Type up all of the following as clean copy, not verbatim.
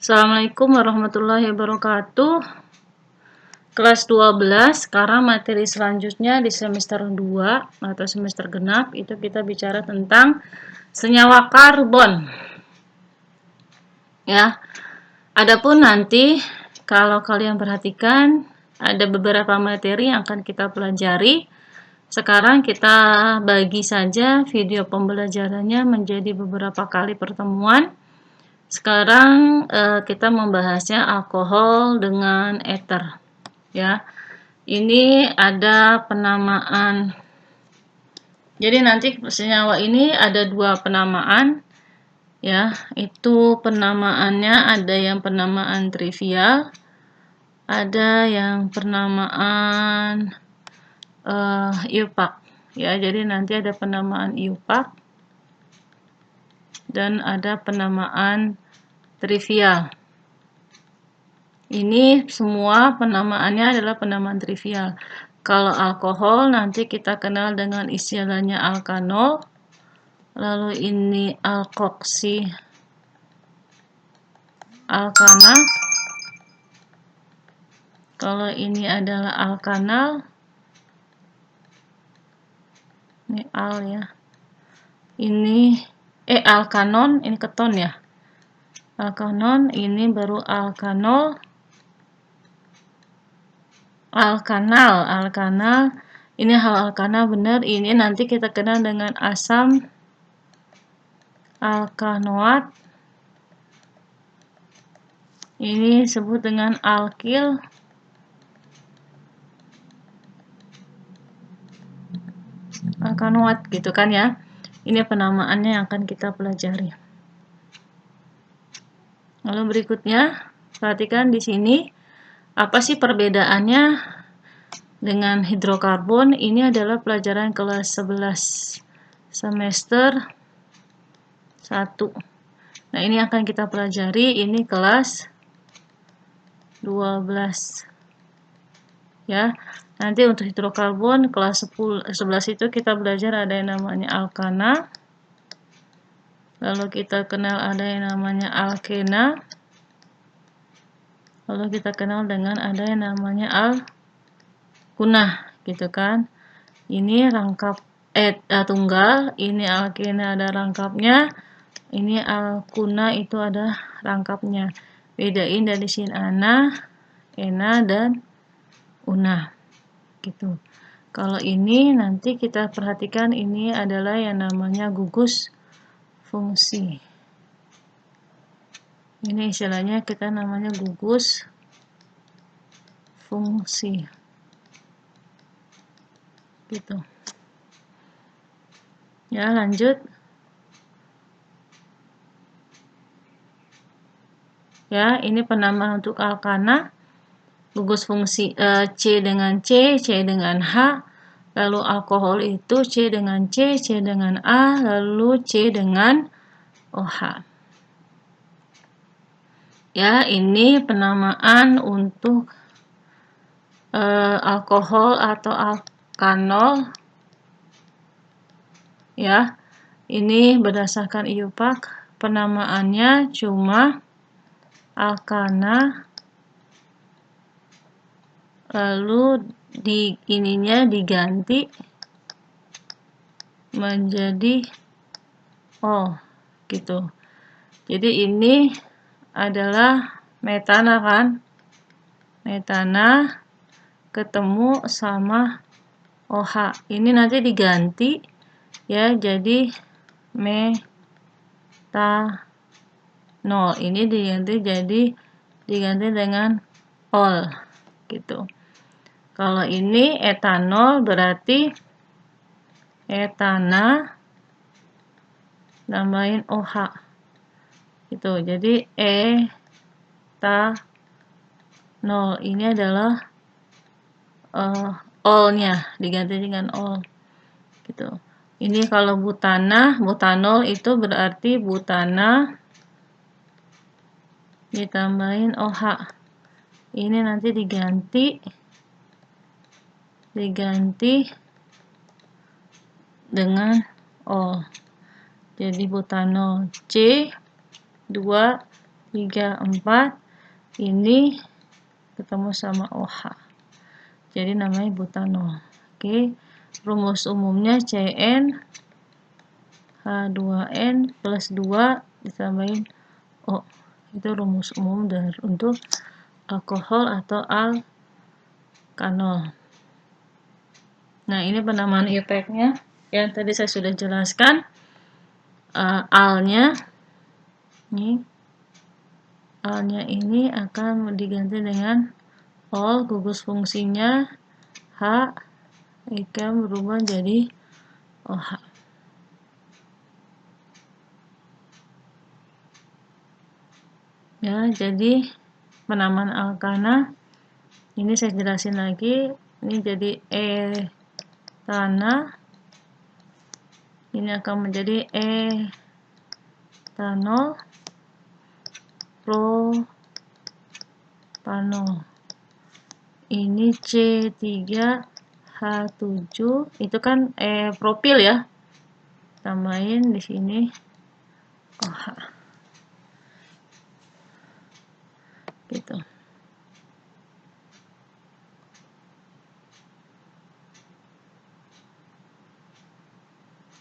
Assalamualaikum warahmatullahi wabarakatuh. Kelas 12, sekarang materi selanjutnya di semester 2 atau semester genap itu kita bicara tentang senyawa karbon. Ya. Adapun nanti kalau kalian perhatikan ada beberapa materi yang akan kita pelajari. Sekarang kita bagi saja video pembelajarannya menjadi beberapa kali pertemuan. Sekarang kita membahasnya alkohol dengan ether, ya. Ini ada penamaan. Jadi nanti senyawa ini ada dua penamaan, ya. Itu penamaannya ada yang penamaan trivial, ada yang penamaan IUPAC, ya. Jadi nanti ada penamaan IUPAC dan ada penamaan trivial. Ini semua penamaannya adalah penamaan trivial. Kalau alkohol nanti kita kenal dengan istilahnya alkanol. Lalu ini alkoksi alkana. Kalau ini adalah alkanal. Ini al ya. Ini alkanon, ini keton ya. Alkanon, ini baru alkanol. Alkanal, ini hal alkana benar. Ini nanti kita kenal dengan asam alkanoat. Ini disebut dengan alkil. Alkanoat gitu kan ya. Ini penamaannya yang akan kita pelajari. Lalu berikutnya, perhatikan di sini apa sih perbedaannya dengan hidrokarbon. Ini adalah pelajaran kelas 11 semester 1. Nah, ini akan kita pelajari, ini kelas 12. Ya. Nanti untuk hidrokarbon kelas 11 itu kita belajar ada yang namanya alkana. Lalu kita kenal ada yang namanya alkena. Lalu kita kenal dengan ada yang namanya alkunah, gitu kan. Ini rangkap tunggal, ini alkena ada rangkapnya, ini alkunah itu ada rangkapnya. Bedain dari sini ana, ena dan una, gitu. Kalau ini nanti kita perhatikan ini adalah yang namanya gugus fungsi. Ini istilahnya kita namanya gugus fungsi, gitu. Ya, lanjut. Ya, ini penamaan untuk alkana. Gugus fungsi C dengan C, C dengan H. Lalu alkohol itu C dengan C, C dengan A, lalu C dengan OH. Ya, ini penamaan untuk alkohol atau alkanol. Ya, ini berdasarkan IUPAC, penamaannya cuma alkana. Lalu ininya diganti menjadi gitu. Jadi ini adalah metana kan, metana ketemu sama OH. Ini nanti diganti ya jadi metanol. Ini diganti dengan ol, gitu. Kalau ini etanol berarti etana nambahin OH, gitu. Jadi etanol ini adalah olnya diganti dengan ol, gitu. Ini kalau butanol itu berarti butana ditambahin OH. Ini nanti diganti dengan ol. Jadi butanol C2 3, 4 ini ketemu sama OH. Jadi namanya butanol. Oke. Rumus umumnya CN H2N plus 2 ditambahin O. Itu rumus umum untuk alkohol atau alkanol. Nah, ini penamaan IUPAC-nya yang tadi saya sudah jelaskan. Alnya ini akan diganti dengan ol, gugus fungsinya H, ikan berubah jadi OH. Ya, jadi penamaan alkana ini saya jelasin lagi. Ini jadi etana, ini akan menjadi etanol, propanol. Ini C3H7 itu kan propil ya. Tambahin di sini OH. Gitu.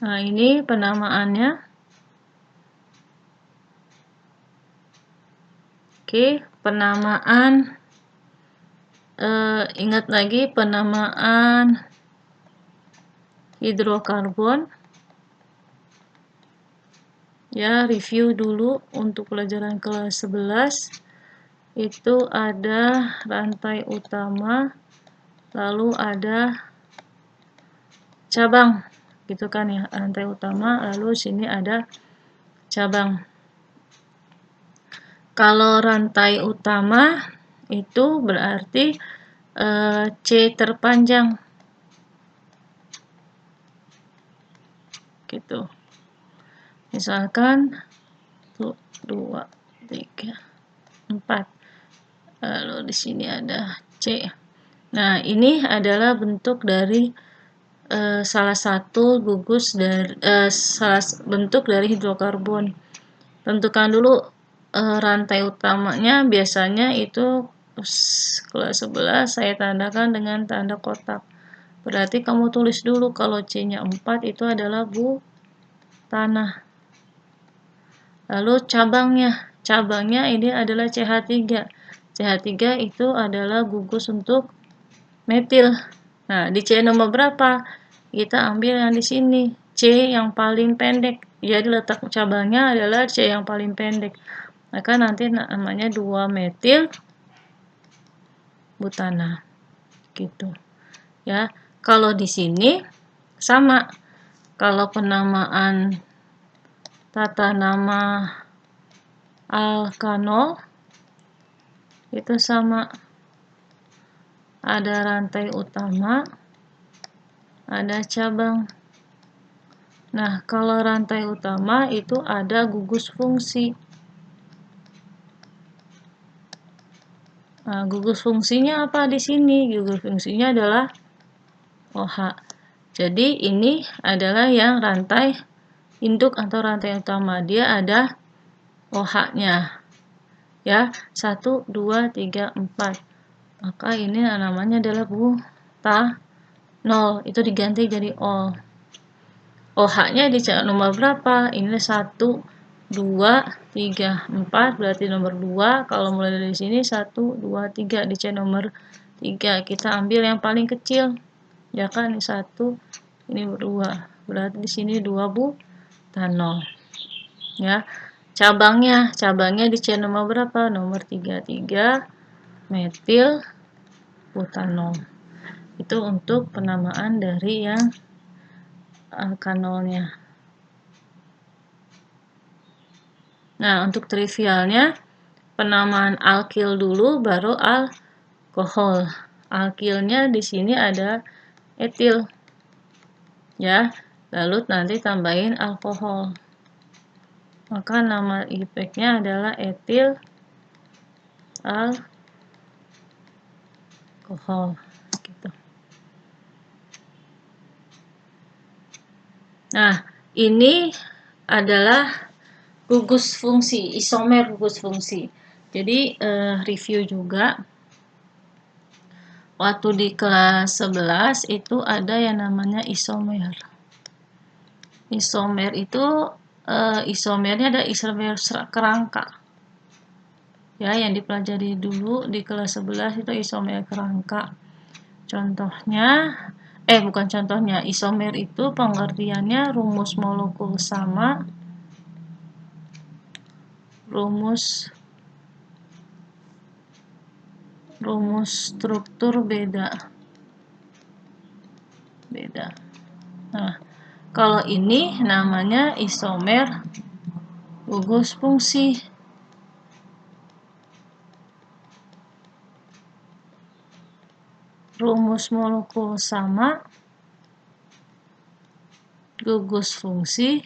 Nah, ini penamaannya. Oke, penamaan ingat lagi penamaan hidrokarbon. Ya, review dulu untuk pelajaran kelas 11. Itu ada rantai utama, lalu ada cabang, gitu kan ya, rantai utama, lalu sini ada cabang. Kalau rantai utama itu berarti C terpanjang, gitu. Misalkan 1, 2, 3, 4. Lalu di sini ada C. Nah, ini adalah bentuk dari salah satu gugus dari bentuk dari hidrokarbon. Tentukan dulu rantai utamanya, biasanya itu kelas 11 saya tandakan dengan tanda kotak. Berarti kamu tulis dulu kalau C-nya 4 itu adalah tanah. Lalu cabangnya ini adalah CH3. CH3 itu adalah gugus untuk metil. Nah, di C nomor berapa? Kita ambil yang di sini, C yang paling pendek. Jadi letak cabangnya adalah C yang paling pendek. Maka nanti namanya 2 metil butana. Gitu. Ya. Kalau di sini sama. Kalau penamaan tata nama alkanol itu sama. Ada rantai utama, ada cabang. Nah, kalau rantai utama itu ada gugus fungsi. Nah, gugus fungsinya apa di sini? Gugus fungsinya adalah OH. Jadi ini adalah yang rantai induk atau rantai utama. Dia ada OH-nya. Ya, 1, 2, 3, 4. Maka ini namanya adalah butanol. Itu diganti jadi ol. OH-nya di nomor berapa? Ini 1, 2, 3, 4. Berarti nomor 2. Kalau mulai dari sini 1, 2, 3. Di C nomor 3. Kita ambil yang paling kecil. Ya kan, ini 1, ini 2. Berarti di sini 2 butanol. Ya. Cabangnya di C nomor berapa? Nomor 33 metil butanol. Itu untuk penamaan dari yang alkanolnya. Nah, untuk trivialnya penamaan alkil dulu baru alkohol. Alkilnya di sini ada etil. Ya. Lalu nanti tambahin alkohol. Maka nama IUPAC-nya adalah etil alkohol. Gitu. Nah, ini adalah gugus fungsi, isomer gugus fungsi. Jadi review juga. Waktu di kelas 11 itu ada yang namanya isomer. Isomer itu isomernya ada isomer kerangka. Ya, yang dipelajari dulu di kelas 11 itu isomer kerangka. Contohnya, bukan contohnya, isomer itu pengertiannya rumus molekul sama, rumus struktur beda. Nah, kalau ini namanya isomer gugus fungsi. Rumus molekul sama, gugus fungsi,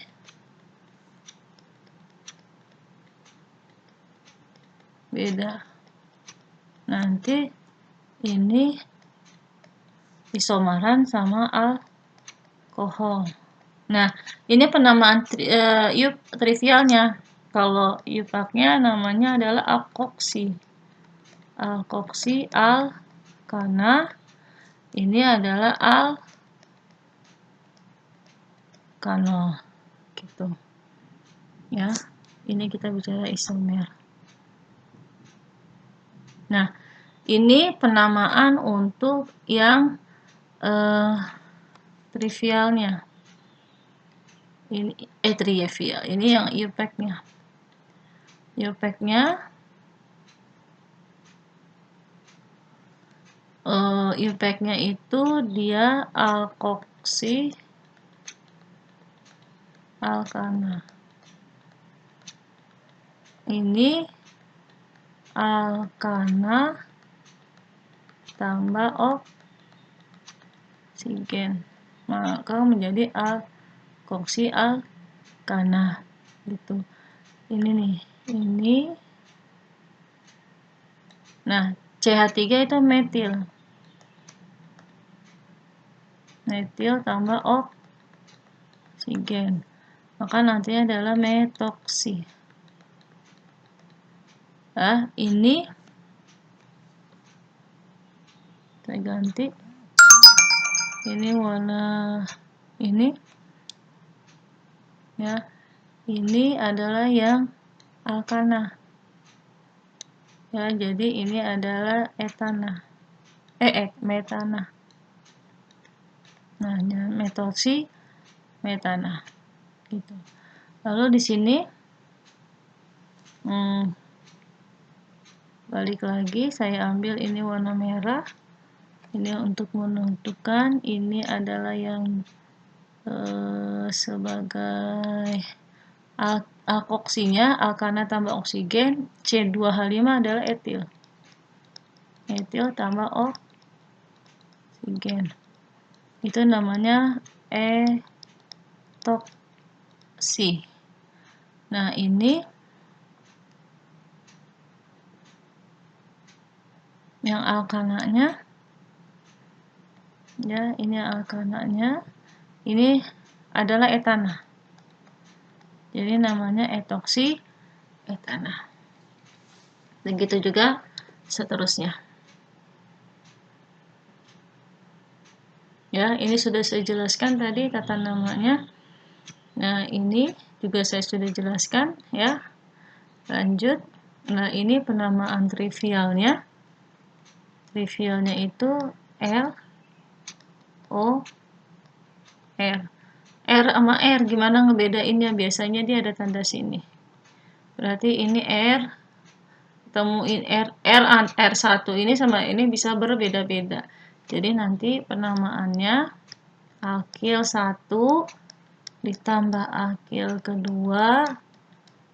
beda. Nanti ini isomeran sama alkohol. Nah, ini penamaan trivialnya. Kalau IUPAC-nya namanya adalah alkoksi. Alkoksi, alkana. Ini adalah alkanol. Gitu. Ya, ini kita bicara isomer. Nah, ini penamaan untuk yang trivialnya. Ini trivial. Ini yang IUPAC-nya. IUPAC-nya itu dia alkoksi alkana. Ini alkana tambah oksigen, maka menjadi alkoksi alkana gitu. Ini nih, ini. Nah, CH3 itu metil. Metil tambah oksigen, maka nantinya adalah metoksi. Ini saya ganti. Ini warna ini. Ya, ini adalah yang alkana. Ya, jadi ini adalah etana. Metana. Nah, metoksi metana. Gitu. Lalu di sini balik lagi, saya ambil ini warna merah. Ini untuk menentukan ini adalah yang sebagai alkoksinya, alkana tambah oksigen, C2H5 adalah etil. Etil tambah oksigen. Itu namanya etoksi. Nah, ini yang alkananya. Ya, ini alkananya. Ini adalah etana. Jadi namanya etoksi etana. Begitu juga seterusnya. Ya, ini sudah saya jelaskan tadi tata namanya. Nah, ini juga saya sudah jelaskan ya. Lanjut. Nah, ini penamaan trivialnya. Trivialnya itu R O R. R sama R gimana ngebedainnya? Biasanya dia ada tanda sini. Berarti ini R, temuin R1 ini sama ini bisa berbeda-beda. Jadi nanti penamaannya alkil 1 ditambah alkil kedua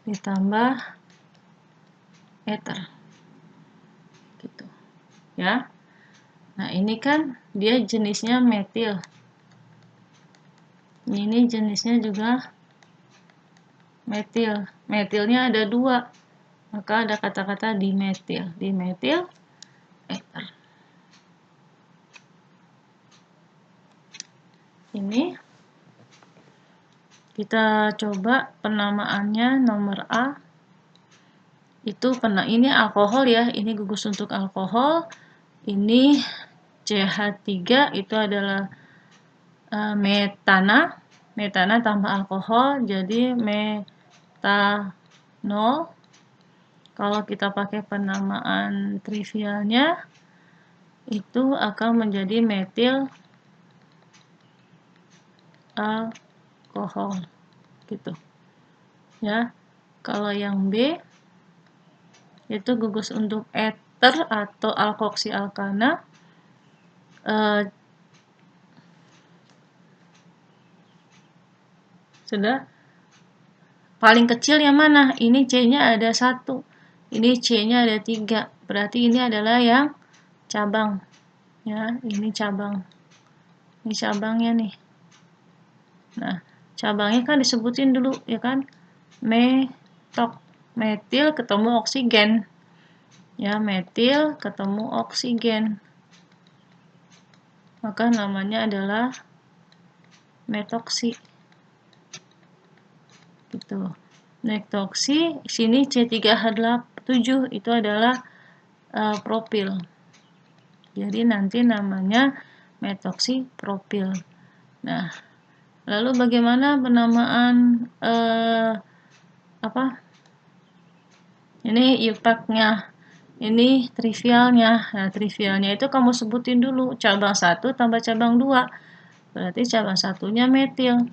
ditambah ether. Gitu. Ya. Nah, ini kan dia jenisnya metil. Ini jenisnya juga metil. Metilnya ada 2. Maka ada kata-kata dimetil. Dimetil ether. Ini Kita coba penamaannya nomor A. Itu ini alkohol ya, ini gugus untuk alkohol. Ini CH3 itu adalah metana. Metana tambah alkohol jadi metanol. Kalau kita pakai penamaan trivialnya itu akan menjadi metil alkohol gitu ya. Kalau yang B itu gugus untuk eter atau alkoksi alkana. Sudah. Paling kecil yang mana? Ini C-nya ada 1. Ini C-nya ada 3. Berarti ini adalah yang cabang. Ya, ini cabang. Ini cabangnya nih. Nah, cabangnya kan disebutin dulu, ya kan? Metil ketemu oksigen. Ya, metil ketemu oksigen. Maka namanya adalah metoksi. Gitu. Metoksi, sini C3H7 itu adalah propil. Jadi nanti namanya metoksi propil. Nah, lalu bagaimana penamaan Ini IUPAC-nya. Ini trivialnya. Nah, trivialnya itu kamu sebutin dulu cabang 1 tambah cabang 2. Berarti cabang satunya metil.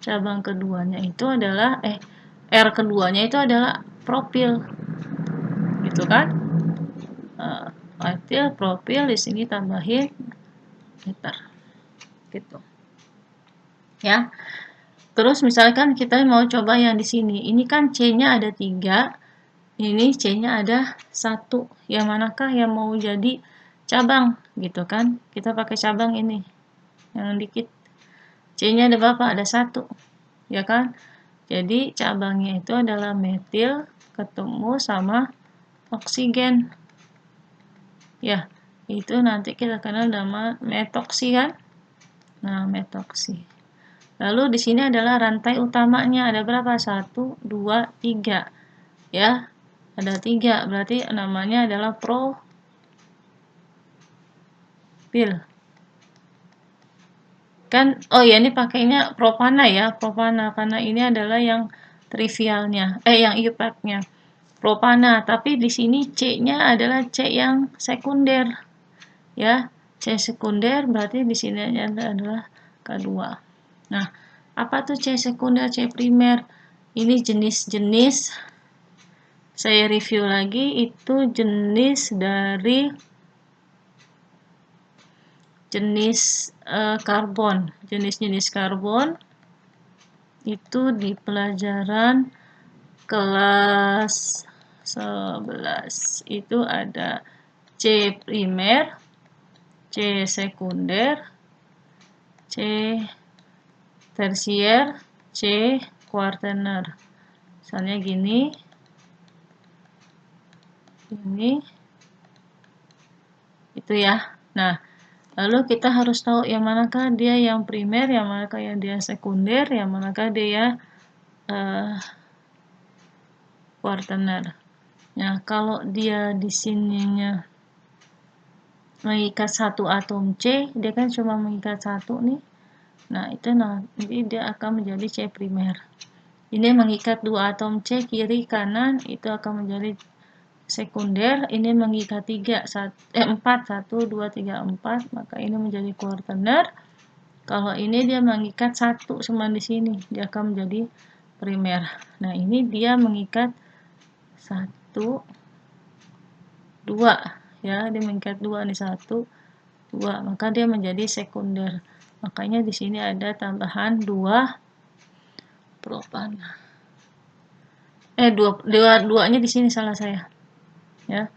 Cabang keduanya itu adalah R keduanya itu adalah propil. Gitu kan? Metil, propil, di sini tambahin eter. Gitu. Ya. Terus misalkan kita mau coba yang di sini. Ini kan C-nya ada 3. Ini C-nya ada 1. Yang manakah yang mau jadi cabang? Gitu kan? Kita pakai cabang ini. Yang dikit. C-nya ada berapa? Ada 1. Ya kan? Jadi cabangnya itu adalah metil ketemu sama oksigen. Ya, itu nanti kita kenal nama metoksi kan? Nah, metoksi. Lalu di sini adalah rantai utamanya. Ada berapa? 1, 2, 3. Ya, ada 3. Berarti namanya adalah propil. Kan, oh ya ini pakainya propana ya. Propana, karena ini adalah yang trivialnya. Yang IUPAC-nya. Propana, tapi di sini C-nya adalah C yang sekunder. Ya, C sekunder berarti di sini adalah K2. Nah, apa tuh C sekunder, C primer? Ini jenis-jenis, saya review lagi, itu jenis dari jenis karbon. Jenis-jenis karbon itu di pelajaran kelas 11 itu ada C primer, C sekunder, C tersier, C kuartener. Misalnya gini, ini, itu ya. Nah, lalu kita harus tahu yang manakah dia yang primer, yang manakah yang dia sekunder, yang manakah dia kuartener. Nah, kalau dia di sininya mengikat satu atom C, dia kan cuma mengikat 1 nih. Nah, itu nanti dia akan menjadi C primer. Ini mengikat 2 atom C kiri kanan, itu akan menjadi sekunder. Ini mengikat 4, 1, 2, 3, 4, maka ini menjadi kuartener. Kalau ini dia mengikat 1 cuma di sini, dia akan menjadi primer. Nah, ini dia mengikat 1, 2, ya, dia mengikat 2 nih, 1, 2, maka dia menjadi sekunder. Makanya di sini ada tambahan 2 propan. Duanya di sini salah saya. Ya.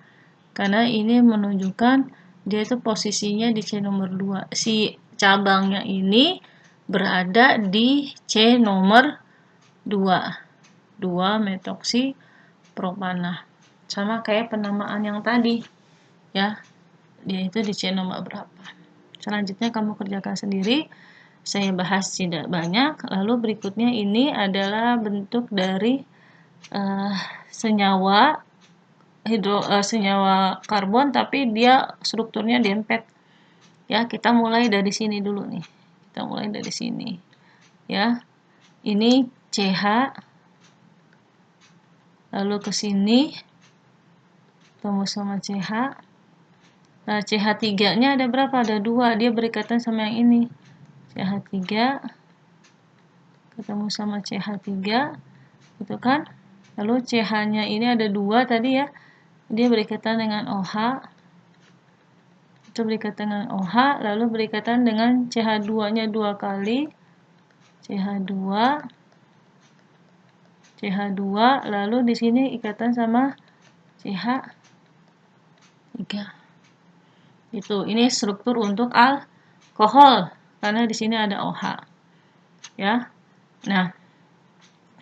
Karena ini menunjukkan dia itu posisinya di C nomor 2. Si cabangnya ini berada di C nomor 2. 2 metoksi propana. Sama kayak penamaan yang tadi. Ya. Dia itu di C nomor berapa. Selanjutnya kamu kerjakan sendiri. saya bahas tidak banyak. Lalu berikutnya ini adalah bentuk dari senyawa senyawa karbon, tapi dia strukturnya dempet. Ya, kita mulai dari sini dulu nih. Kita mulai dari sini. Ya. Ini CH, lalu ke sini ketemu sama CH. Nah, CH3-nya ada berapa? Ada 2, dia berikatan sama yang ini. CH3 ketemu sama CH3, gitu kan? Lalu CH-nya ini ada 2 tadi ya. Dia berikatan dengan OH. Itu berikatan dengan OH, lalu berikatan dengan CH2-nya 2 kali. CH2, lalu di sini ikatan sama CH3. Itu, ini struktur untuk alkohol karena di sini ada OH. Ya. Nah,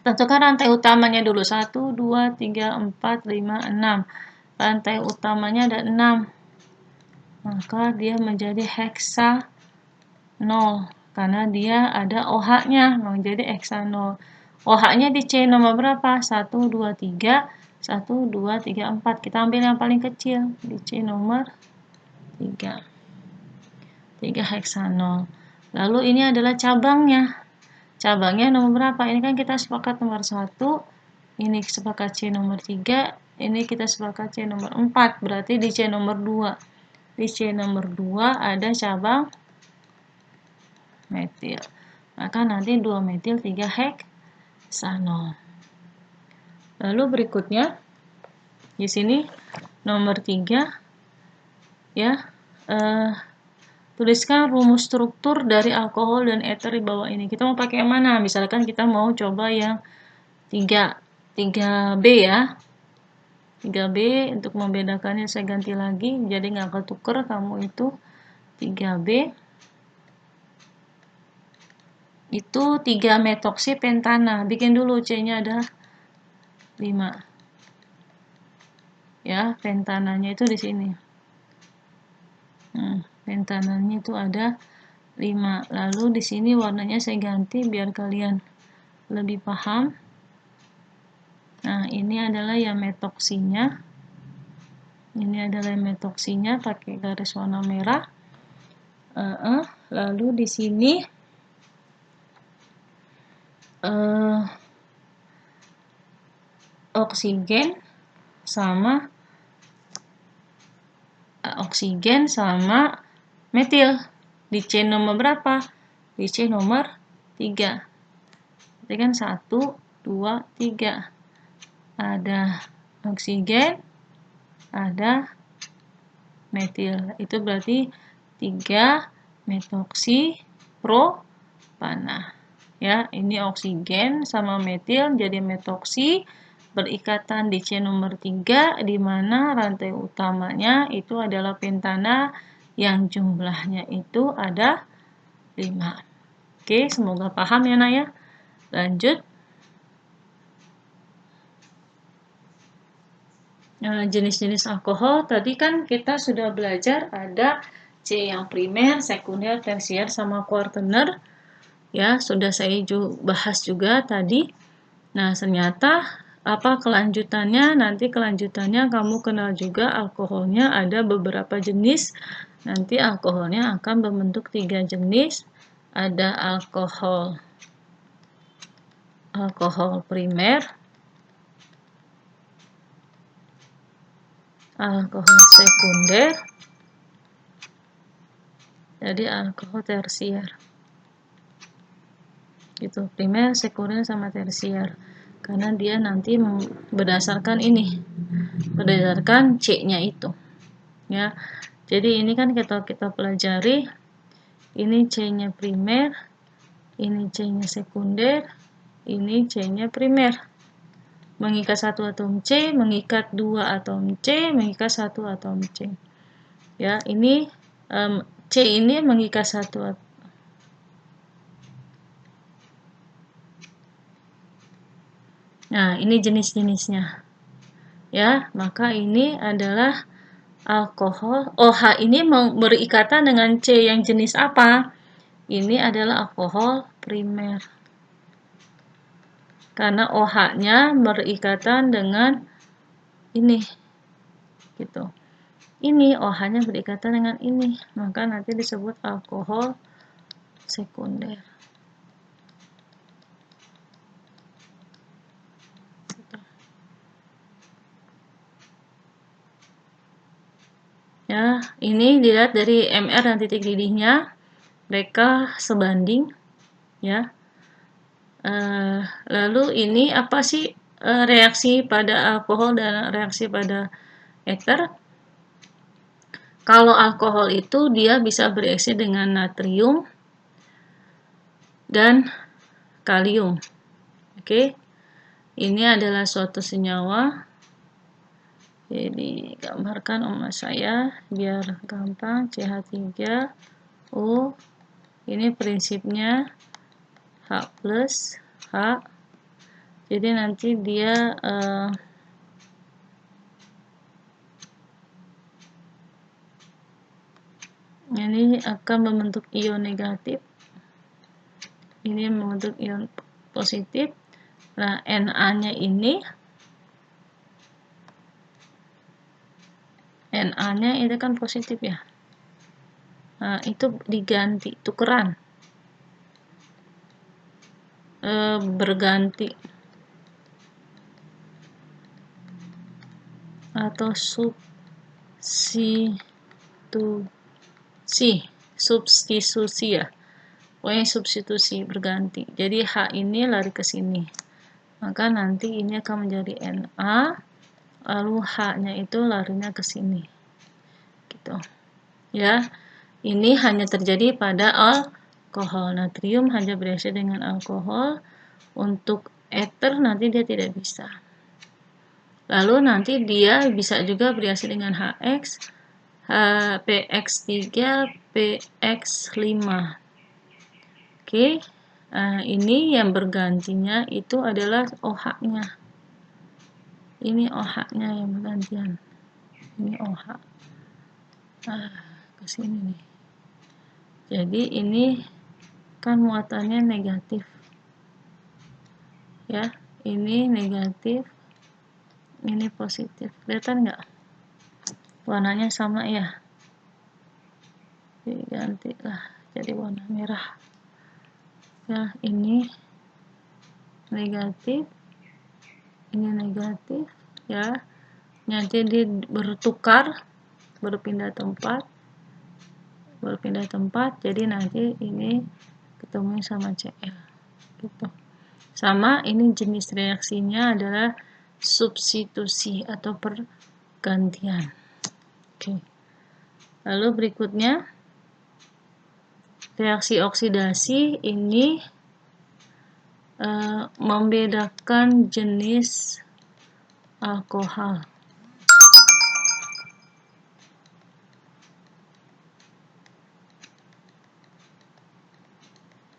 tentukan rantai utamanya dulu. 1 2 3 4 5 6. Rantai utamanya ada 6. Maka dia menjadi heksanol karena dia ada OH-nya, menjadi heksanol. OH-nya di C nomor berapa? 1 2 3 1 2 3 4. Kita ambil yang paling kecil di C nomor 3. 3 heksanol. Lalu ini adalah cabangnya. Cabangnya nomor berapa? Ini kan kita sepakat nomor 1. Ini sepakat C nomor 3. Ini kita sepakat C nomor 4. Berarti di C nomor 2. Di C nomor 2 ada cabang metil. Maka nanti 2 metil 3 heksanol. Lalu berikutnya di sini nomor 3 ya. Tuliskan rumus struktur dari alkohol dan eter di bawah ini. Kita mau pakai yang mana? Misalkan kita mau coba yang 3B ya. 3B untuk membedakannya saya ganti lagi. Jadi nggak ketuker kamu itu 3B. Itu 3 metoksipentana. Bikin dulu C-nya ada 5. Ya, pentananya itu di sini. Pentananya itu ada 5. Lalu di sini warnanya saya ganti biar kalian lebih paham. Nah, ini adalah yang metoksinya. Ini adalah metoksinya pakai garis warna merah. Lalu di sini oksigen sama metil di C nomor berapa? Di C nomor 3. Jadi kan 1 2 3. Ada oksigen, ada metil. Itu berarti 3 metoksipropana. Ya, ini oksigen sama metil jadi metoksi berikatan di C nomor 3 di mana rantai utamanya itu adalah pentana yang jumlahnya itu ada 5. Oke, semoga paham ya Naya. Lanjut. Jenis-jenis alkohol tadi kan kita sudah belajar ada C yang primer, sekunder, tersier sama kuartener. Ya, sudah saya bahas juga tadi. Nah, ternyata apa kelanjutannya? Nanti kelanjutannya kamu kenal juga alkoholnya ada beberapa jenis. Nanti alkoholnya akan membentuk 3 jenis. Ada alkohol primer, alkohol sekunder, jadi alkohol tersier. Gitu, primer, sekunder sama tersier. Karena dia nanti berdasarkan ini. Berdasarkan C-nya itu. Ya. Jadi ini kan kita pelajari ini C-nya primer, ini C-nya sekunder, ini C-nya primer. Mengikat 1 atom C, mengikat 2 atom C, mengikat 1 atom C. Ya, ini C ini mengikat 1 atom. Nah, ini jenis-jenisnya. Ya, maka ini adalah alkohol. OH ini berikatan dengan C yang jenis apa? Ini adalah alkohol primer. Karena OH-nya berikatan dengan ini. Gitu. Ini OH-nya berikatan dengan ini, maka nanti disebut alkohol sekunder. Ya, ini dilihat dari MR dan titik didihnya, mereka sebanding, ya. Lalu ini apa sih reaksi pada alkohol dan reaksi pada ether? Kalau alkohol itu dia bisa bereaksi dengan natrium dan kalium. Oke. Ini adalah suatu senyawa. Jadi gambarkan sama saya biar gampang. CH3O. Ini prinsipnya H plus H. Jadi nanti dia ini akan membentuk ion negatif. Ini membentuk ion positif. Nah, Na-nya ini Na-nya itu kan positif ya. Nah, itu diganti, tukeran. Berganti. Atau substitusi ya. Pokoknya substitusi, berganti. Jadi H ini lari ke sini. Maka nanti ini akan menjadi Na, lalu H-nya itu larinya ke sini. Gitu. Ya. Ini hanya terjadi pada alkohol. Natrium hanya bereaksi dengan alkohol. Untuk ether nanti dia tidak bisa. Lalu nanti dia bisa juga bereaksi dengan HX, PX3, PX5. Oke. Ini yang bergantinya itu adalah OH-nya. Ini OH-nya yang bergantian. Ini OH. Ke sini nih. Jadi ini kan muatannya negatif. Ya, ini negatif. Ini positif. Kelihatan nggak? Warnanya sama ya. Digantilah jadi warna merah. Ya, ini negatif. Ini negatif. Ya. Nanti dia bertukar, berpindah tempat. Jadi nanti ini ketemu sama Cl. Gitu. Sama, ini jenis reaksinya adalah substitusi atau pergantian. Oke. Lalu berikutnya reaksi oksidasi ini membedakan jenis alkohol.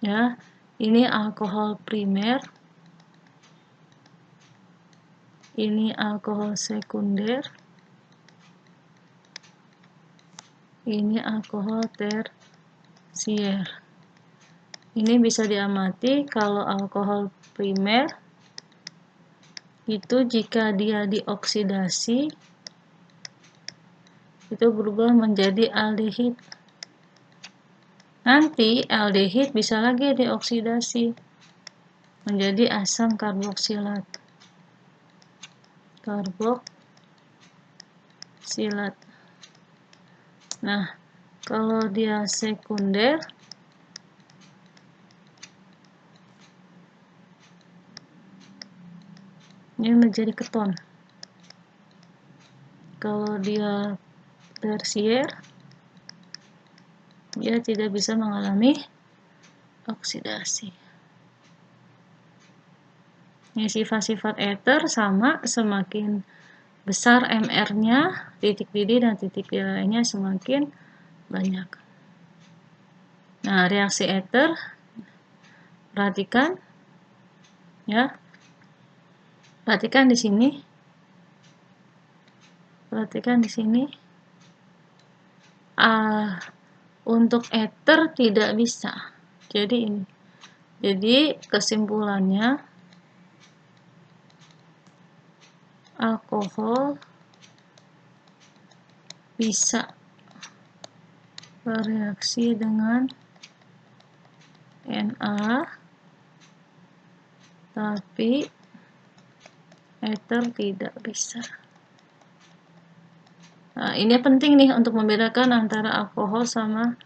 Ya, ini alkohol primer. Ini alkohol sekunder. Ini alkohol tersier. Ini bisa diamati kalau alkohol primer itu jika dia dioksidasi itu berubah menjadi aldehid. Nanti aldehid bisa lagi dioksidasi menjadi asam karboksilat. Nah, kalau dia sekunder ini menjadi keton. Kalau dia tersier dia tidak bisa mengalami oksidasi. Ini sifat-sifat ether sama, semakin besar MR-nya, titik didih dan titik didih lainnya semakin banyak. Nah, reaksi ether, perhatikan, ya, perhatikan di sini, untuk ether tidak bisa. Jadi ini. Jadi kesimpulannya, alkohol bisa bereaksi dengan Na, tapi ether tidak bisa. Nah, ini penting nih untuk membedakan antara alkohol sama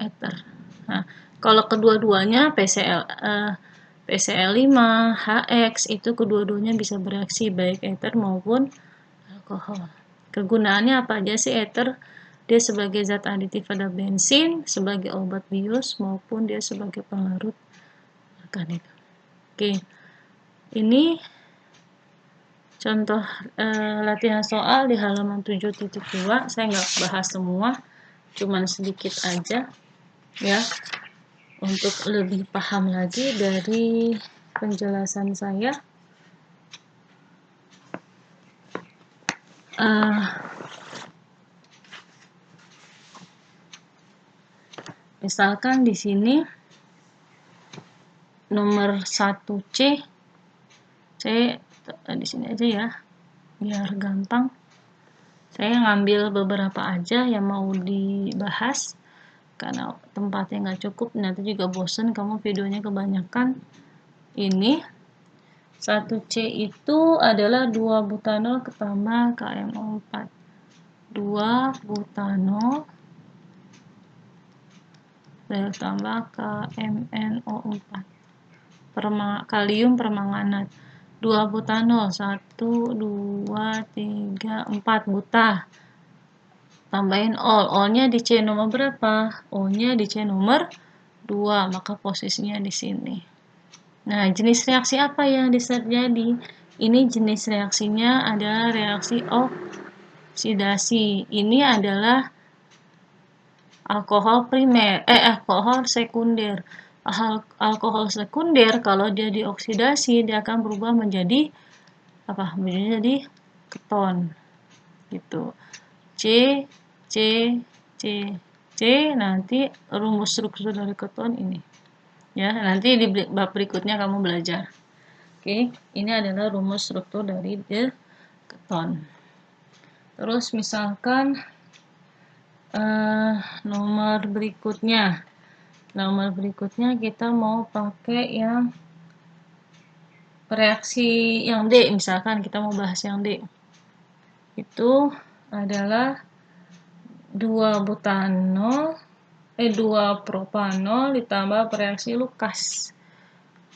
ether. Nah, kalau kedua-duanya PCl5, HX itu kedua-duanya bisa bereaksi baik ether maupun alkohol. Kegunaannya apa aja sih ether? Dia sebagai zat aditif pada bensin, sebagai obat bius, maupun dia sebagai pengarut organik. Oke, ini contoh latihan soal di halaman 7.2. Saya nggak bahas semua, cuman sedikit aja ya, untuk lebih paham lagi dari penjelasan saya. Misalkan di sini nomor 1C, di sini aja ya, biar gampang. Saya ngambil beberapa aja yang mau dibahas, karena tempatnya nggak cukup, nanti juga bosen kamu videonya kebanyakan. Ini 1C itu adalah 2 butanol ketambah KMO4. 2 butanol ditambah KMNO4. Kalium permanganat. 2 butanol, 1, 2, 3, 4 buta. Tambahin ol. Olnya di C nomor berapa? O-nya di C nomor 2, maka posisinya di sini. Nah, jenis reaksi apa yang terjadi? Ini jenis reaksinya adalah reaksi oksidasi. Ini adalah alkohol alkohol sekunder. Alkohol sekunder kalau dia dioksidasi dia akan berubah menjadi apa? Menjadi keton. Gitu. C, C, C, C, nanti rumus struktur dari keton ini. Ya, nanti di bab berikutnya kamu belajar. Oke, ini adalah rumus struktur dari keton. Terus misalkan nomor berikutnya kita mau pakai yang reaksi yang D, misalkan kita mau bahas yang D. Itu adalah 2 propanol ditambah bereaksi Lucas.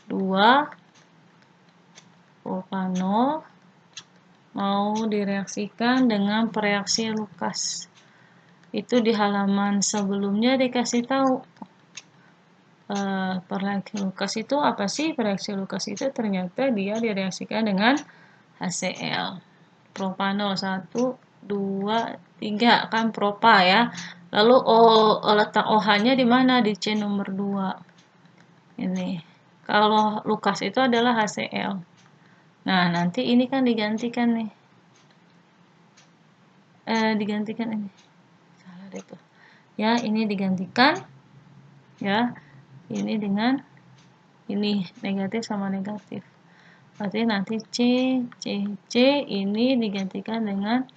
2 propanol mau direaksikan dengan bereaksi Lucas. Itu di halaman sebelumnya dikasih tahu. Reaksi Lucas itu apa sih? Reaksi Lucas itu ternyata dia direaksikan dengan HCl. Propanol 1, 2, 3 kan propa ya. Lalu letak OH-nya di mana? Di C nomor 2. Ini. Kalau Lucas itu adalah HCl. Nah, nanti ini kan digantikan nih. Digantikan ini. Salah deh tuh. Ya, ini digantikan. Ya. Ini dengan ini negatif sama negatif. Berarti nanti C ini digantikan dengan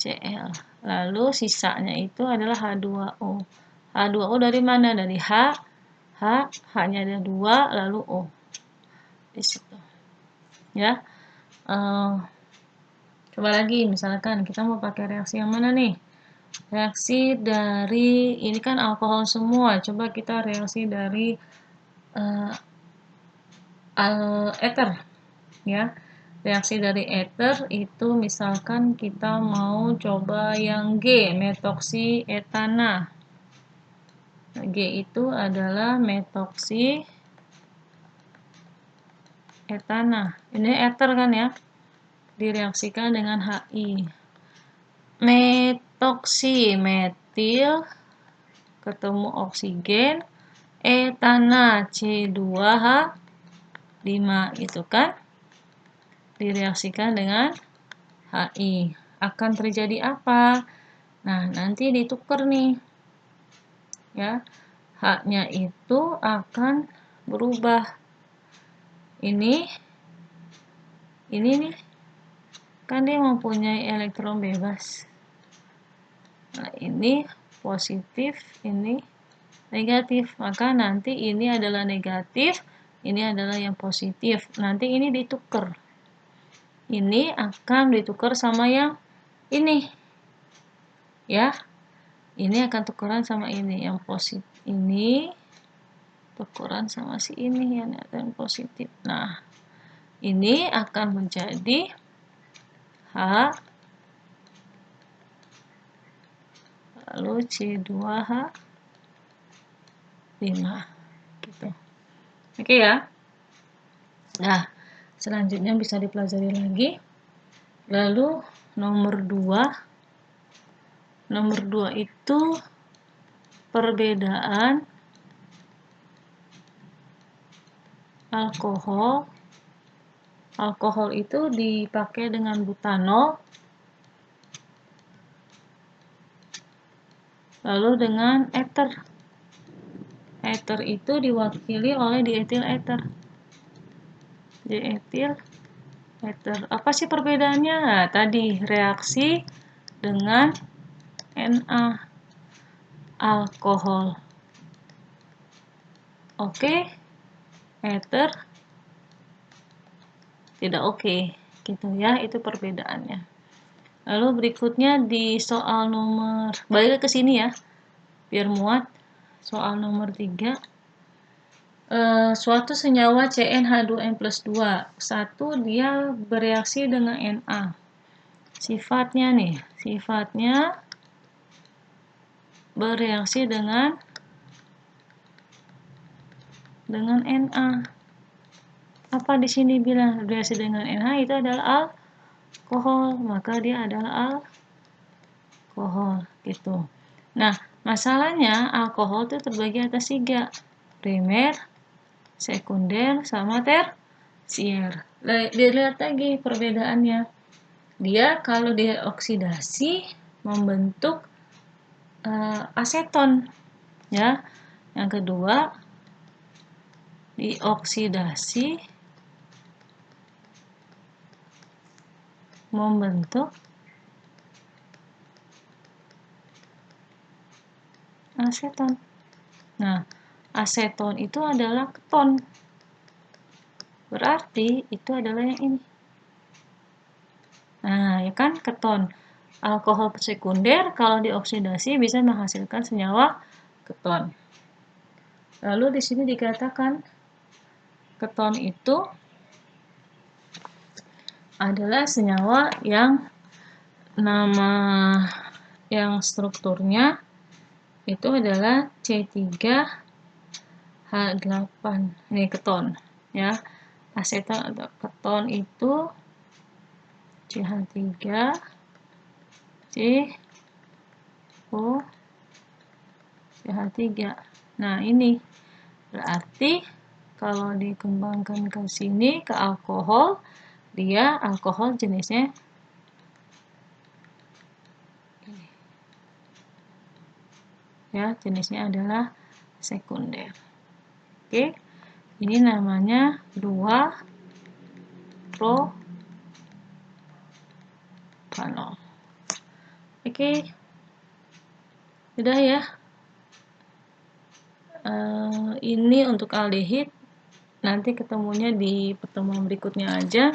Cl. Lalu sisanya itu adalah H2O. H2O dari mana? Dari H-nya ada 2, lalu O. Di situ. Ya. Coba lagi, misalkan kita mau pakai reaksi yang mana nih? Reaksi dari, ini kan alkohol semua. Coba kita reaksi dari ether. Ya. Reaksi dari ether itu misalkan kita mau coba yang G, metoksietana. G itu adalah metoksietana. Ini ether kan ya? Direaksikan dengan HI. Metoksi, metil, ketemu oksigen, etana C2H5 gitu kan? Direaksikan dengan HI. Akan terjadi apa? Nah, nanti ditukar nih. Ya. H-nya itu akan berubah. Ini nih, kan dia mempunyai elektron bebas. Nah, ini positif, ini negatif. Maka nanti ini adalah negatif, ini adalah yang positif. Nanti ini ditukar. Ini akan ditukar sama yang ini. Ya. Ini akan tukeran sama ini, yang positif ini tukeran sama si ini yang positif. Nah, ini akan menjadi H lalu C2H5 gitu. Oke ya. Nah, selanjutnya bisa dipelajari lagi. Lalu nomor 2 itu perbedaan alkohol. Alkohol itu dipakai dengan butanol, lalu dengan ether. Ether itu diwakili oleh dietil ether. Dietil ether. Apa sih perbedaannya? Nah, tadi reaksi dengan Na, alkohol. Oke, ether tidak oke, gitu ya, itu perbedaannya. Lalu berikutnya di soal nomor, balik ke sini ya, biar muat. Soal nomor 3, suatu senyawa CnH2n+2, satu dia bereaksi dengan Na. Sifatnya nih, sifatnya bereaksi dengan Na. Apa di sini bilang bereaksi dengan Na itu adalah alkohol, maka dia adalah alkohol gitu. Nah, masalahnya alkohol itu terbagi atas 3, primer, sekunder, sama tersier. Dilihat lagi perbedaannya. Dia kalau dioksidasi membentuk aseton, ya. Yang kedua, dioksidasi membentuk aseton. Nah, aseton itu adalah keton. Berarti itu adalah yang ini. Nah, ya kan, keton. Alkohol sekunder kalau dioksidasi bisa menghasilkan senyawa keton. Lalu di sini dikatakan keton itu adalah senyawa yang strukturnya itu adalah C3H8. Ini keton, ya. Aseton atau keton itu CH3 CH3. Nah, ini berarti kalau dikembangkan ke sini ke alkohol, dia alkohol jenisnya ini. Ya, jenisnya adalah sekunder. Oke. Ini namanya 2-propanol. Oke. Sudah ya. Ini untuk aldehid. Nanti ketemunya di pertemuan berikutnya aja.